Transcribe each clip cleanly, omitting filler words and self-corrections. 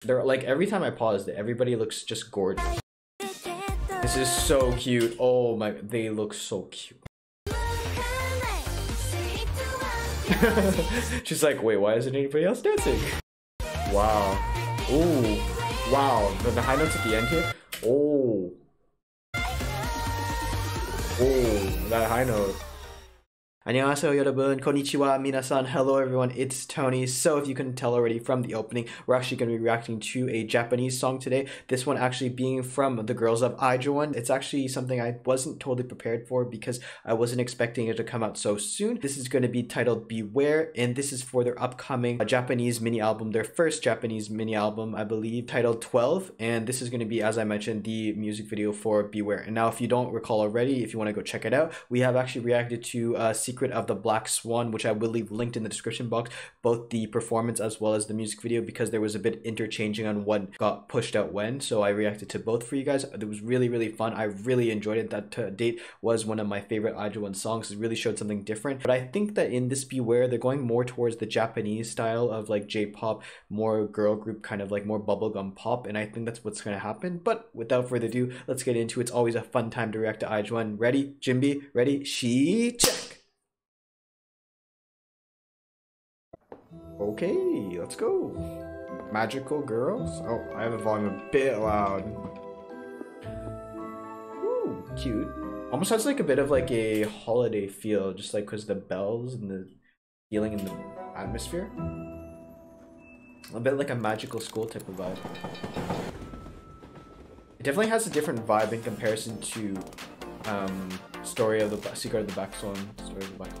They're like, every time I paused it, everybody looks just gorgeous. This is so cute. Oh my, they look so cute. She's like, wait, why isn't anybody else dancing? Wow. Ooh. Wow. The high notes at the end here. Oh. Oh, that high note. 안녕하세요 여러분, konnichiwa, minasan, hello everyone, it's Tony. So if you couldn't tell already from the opening, we're actually going to be reacting to a Japanese song today. This one actually being from the girls of aizone. It's actually something I wasn't totally prepared for because I wasn't expecting it to come out so soon. This is going to be titled Beware, and this is for their upcoming Japanese mini album, their first Japanese mini album, I believe, titled 12. And this is going to be, as I mentioned, the music video for Beware. And now if you don't recall already, if you want to go check it out, we have actually reacted to Secret of the Black Swan, which I will leave linked in the description box, both the performance as well as the music video, because there was a bit interchanging on what got pushed out when. So I reacted to both for you guys. It was really fun. I really enjoyed it. That to date was one of my favorite aizone songs. It really showed something different. But I think that in this Beware, they're going more towards the Japanese style of like J-pop, more girl group, kind of like more bubblegum pop, and I think that's what's going to happen. But without further ado, let's get into it. It's always a fun time to react to aizone. Ready? Jinbi? Ready? She check! Okay, let's go. Magical girls. Oh, I have the volume a bit loud. Ooh, cute. Almost has like a bit of like a holiday feel, just like because the bells and the feeling in the atmosphere. A bit like a magical school type of vibe. It definitely has a different vibe in comparison to Story of the Secret of the Black Swan. Story of the Black.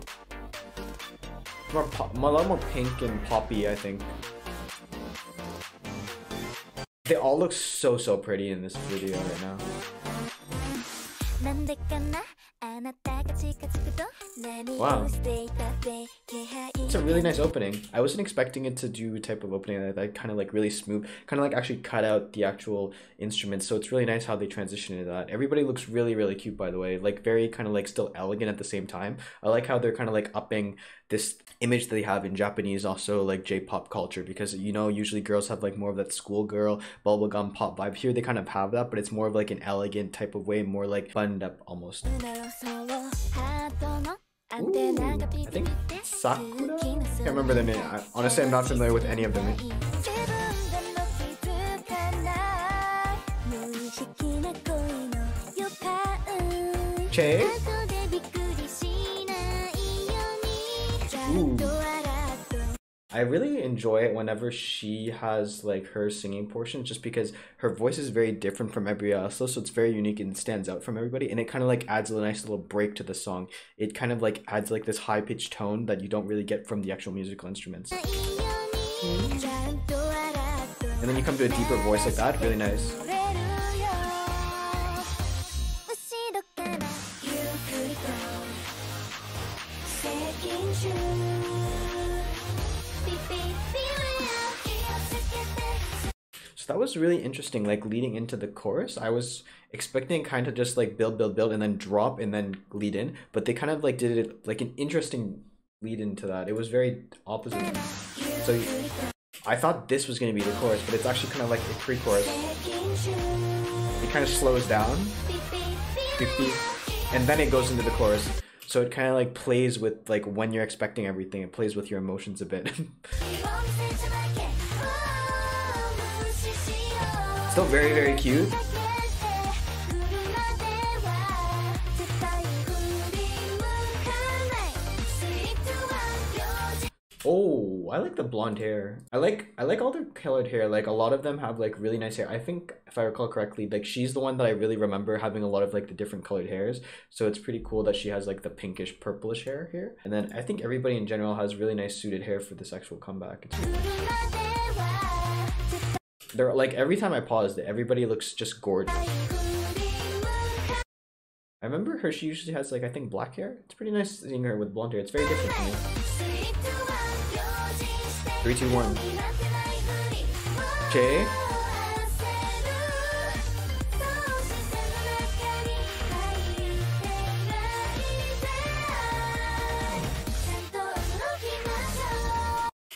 A lot more pink and poppy, I think. They all look so pretty in this video right now. Wow. It's a really nice opening. I wasn't expecting it to do a type of opening that kind of like really smooth, kind of like actually cut out the actual instruments. So it's really nice how they transition into that. Everybody looks really cute, by the way, like very kind of like still elegant at the same time. I like how they're kind of like upping this image that they have in Japanese, also like J-pop culture, because you know usually girls have like more of that schoolgirl bubblegum pop vibe. Here they kind of have that, but it's more of like an elegant type of way, more like buttoned up almost. Ooh, I think Sakura? Can't remember the name. Honestly, I'm not familiar with any of them. Che? Ooh. I really enjoy it whenever she has like her singing portion, just because her voice is very different from everybody else, so it's very unique and stands out from everybody, and it kind of like adds a nice little break to the song. It kind of like adds like this high-pitched tone that you don't really get from the actual musical instruments. And then you come to a deeper voice like that, really nice. That was really interesting, like leading into the chorus. I was expecting kind of just like build and then drop and then lead in, but they kind of like did it like an interesting lead into that. It was very opposite. So I thought this was going to be the chorus, but it's actually kind of like a pre-chorus. It kind of slows down and then it goes into the chorus. So it kind of like plays with like when you're expecting everything. It plays with your emotions a bit. Still very cute. Oh, I like the blonde hair. I like all their colored hair. Like a lot of them have like really nice hair. I think if I recall correctly, like she's the one that I really remember having a lot of like the different colored hairs. So it's pretty cool that she has like the pinkish purplish hair here. And then I think everybody in general has really nice suited hair for this actual comeback. It's really nice. They're like, every time I paused it, everybody looks just gorgeous. I remember her, she usually has like, I think black hair. It's pretty nice seeing her with blonde hair. It's very different from me. 3, 2, 1. Okay.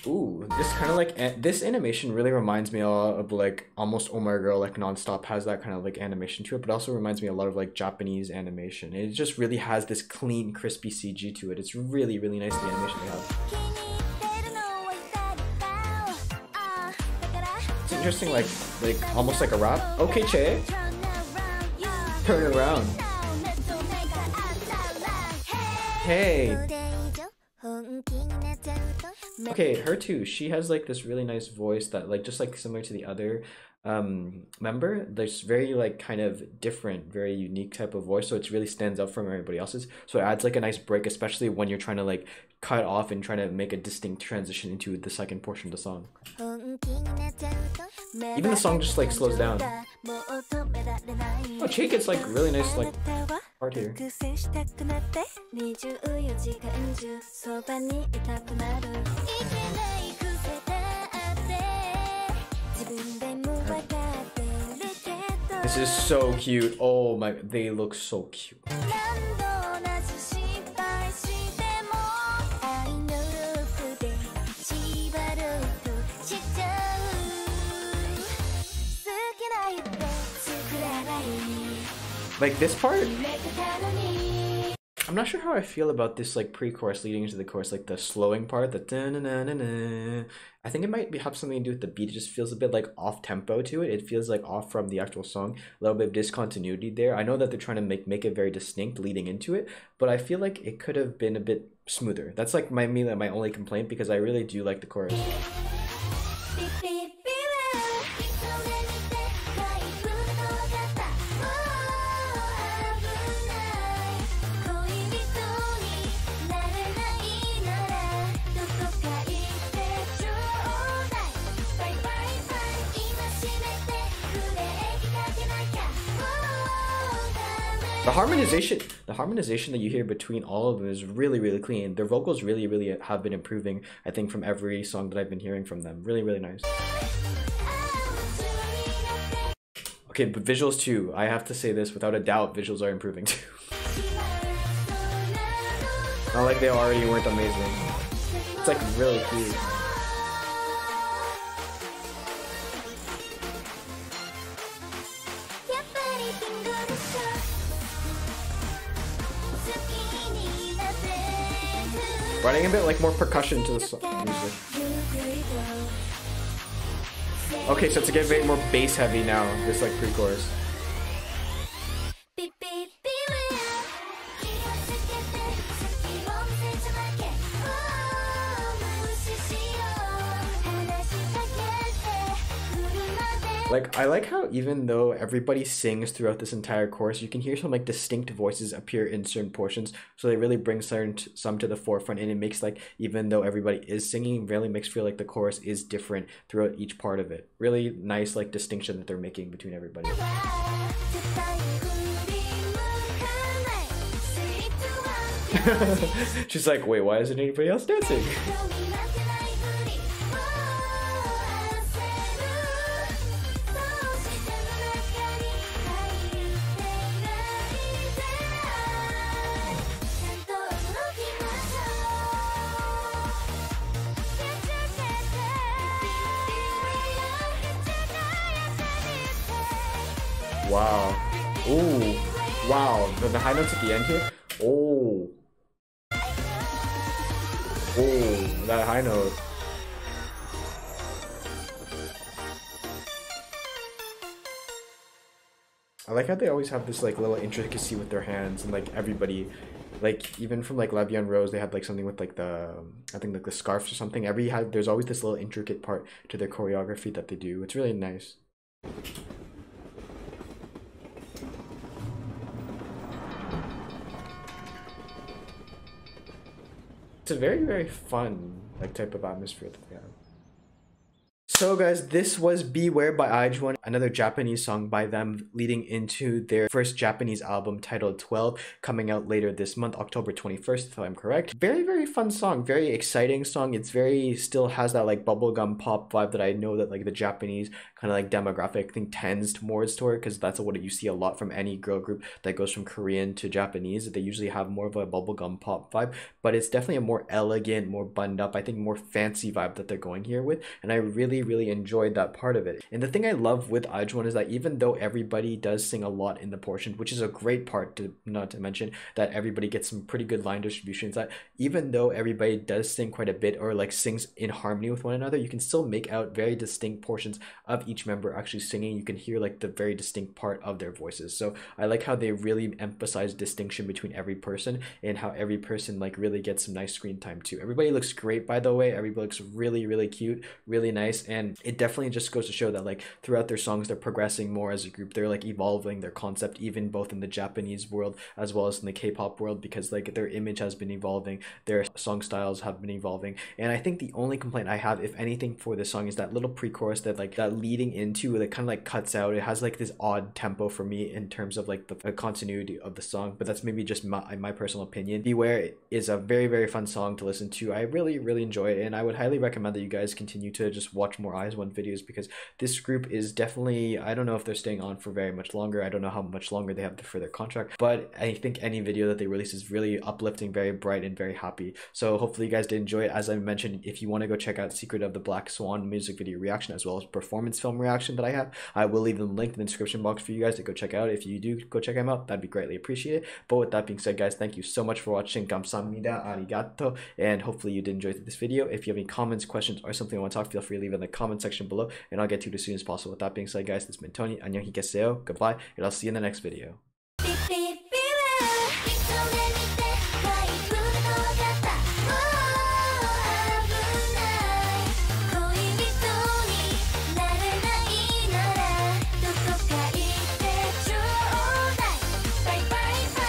Ooh, this kind of like this animation really reminds me a lot of like almost Oh My Girl, like Non-Stop has that kind of like animation to it, but also reminds me a lot of like Japanese animation. It just really has this clean, crispy CG to it. It's really, really nice, the animation they have. It's interesting, like almost like a rap. Okay, Che, turn around. Hey. Okay, her too. She has like this really nice voice that like just like similar to the other member. There's very like kind of different, very unique type of voice, so it really stands out from everybody else's. So it adds like a nice break, especially when you're trying to like cut off and trying to make a distinct transition into the second portion of the song. Even the song just like slows down. Oh, Che gets like really nice like part here. This is so cute. Oh my, they look so cute. Like this part, I'm not sure how I feel about this like pre-chorus leading into the chorus, like the slowing part, the da-na-na-na-na. I think it might have something to do with the beat. It just feels a bit like off tempo to it. It feels like off from the actual song. A little bit of discontinuity there. I know that they're trying to make it very distinct leading into it, but I feel like it could have been a bit smoother. That's like my only complaint, because I really do like the chorus. The harmonization that you hear between all of them is really, really clean. Their vocals really, really have been improving, I think, from every song that I've been hearing from them. Really, really nice. Okay, but visuals too. I have to say this, without a doubt, visuals are improving too. Not like they already weren't amazing. It's like really cute. Running a bit like more percussion to the music. Okay, so it's getting a bit more bass heavy now, this like pre-chorus. Like, I like how even though everybody sings throughout this entire chorus, you can hear some like distinct voices appear in certain portions. So they really bring some to the forefront, and it makes like, even though everybody is singing, really makes feel like the chorus is different throughout each part of it. Really nice like distinction that they're making between everybody. She's like, wait, why isn't anybody else dancing? Wow. Ooh. Wow. The high notes at the end here. Oh. Oh, that high note. I like how they always have this like little intricacy with their hands, and like everybody, like even from like Levy and Rose, they had like something with like the, I think like the scarves or something. There's always this little intricate part to their choreography that they do. It's really nice. It's a very, very fun like type of atmosphere that they have. So guys, this was Beware by Aijwon, another Japanese song by them leading into their first Japanese album titled 12, coming out later this month, October 21st, if I'm correct. Very, very fun song, very exciting song. It's still has that like bubblegum pop vibe that I know that like the Japanese kind of like demographic, I think tends towards toward, because that's what you see a lot from any girl group that goes from Korean to Japanese. They usually have more of a bubblegum pop vibe, but it's definitely a more elegant, more buttoned up, I think more fancy vibe that they're going here with, and I really enjoyed that part of it. And the thing I love with IZONE is that even though everybody does sing a lot in the portion, which is a great part, to not to mention that everybody gets some pretty good line distributions, that even though everybody does sing quite a bit or like sings in harmony with one another, you can still make out very distinct portions of each member actually singing. You can hear like the very distinct part of their voices. So I like how they really emphasize distinction between every person, and how every person like really gets some nice screen time too. Everybody looks great, by the way. Everybody looks really cute, really nice, and it definitely just goes to show that like throughout their songs they're progressing more as a group. They're like evolving their concept, even both in the Japanese world as well as in the K-pop world, because like their image has been evolving, their song styles have been evolving. And I think the only complaint I have, if anything, for this song is that little pre-chorus that like that leading into, that kind of like cuts out. It has like this odd tempo for me in terms of like the continuity of the song, but that's maybe just my personal opinion. Beware is a very fun song to listen to. I really enjoy it, and I would highly recommend that you guys continue to just watch more IZONE videos, because this group is definitely, I don't know if they're staying on for very much longer. I don't know how much longer they have for their contract, but I think any video that they release is really uplifting, very bright, and very happy. So hopefully you guys did enjoy it. As I mentioned, if you want to go check out Secret of the Black Swan music video reaction as well as performance film reaction that I have, I will leave them linked in the description box for you guys to go check out. If you do go check them out, that'd be greatly appreciated. But with that being said, guys, thank you so much for watching. 감사합니다, arigato, and hopefully you did enjoy this video. If you have any comments, questions, or something you want to talk, feel free to leave it in the comment section below, and I'll get to it as soon as possible. With that being said, guys, this has been Tony. 안녕히 계세요. Goodbye, and I'll see you in the next video.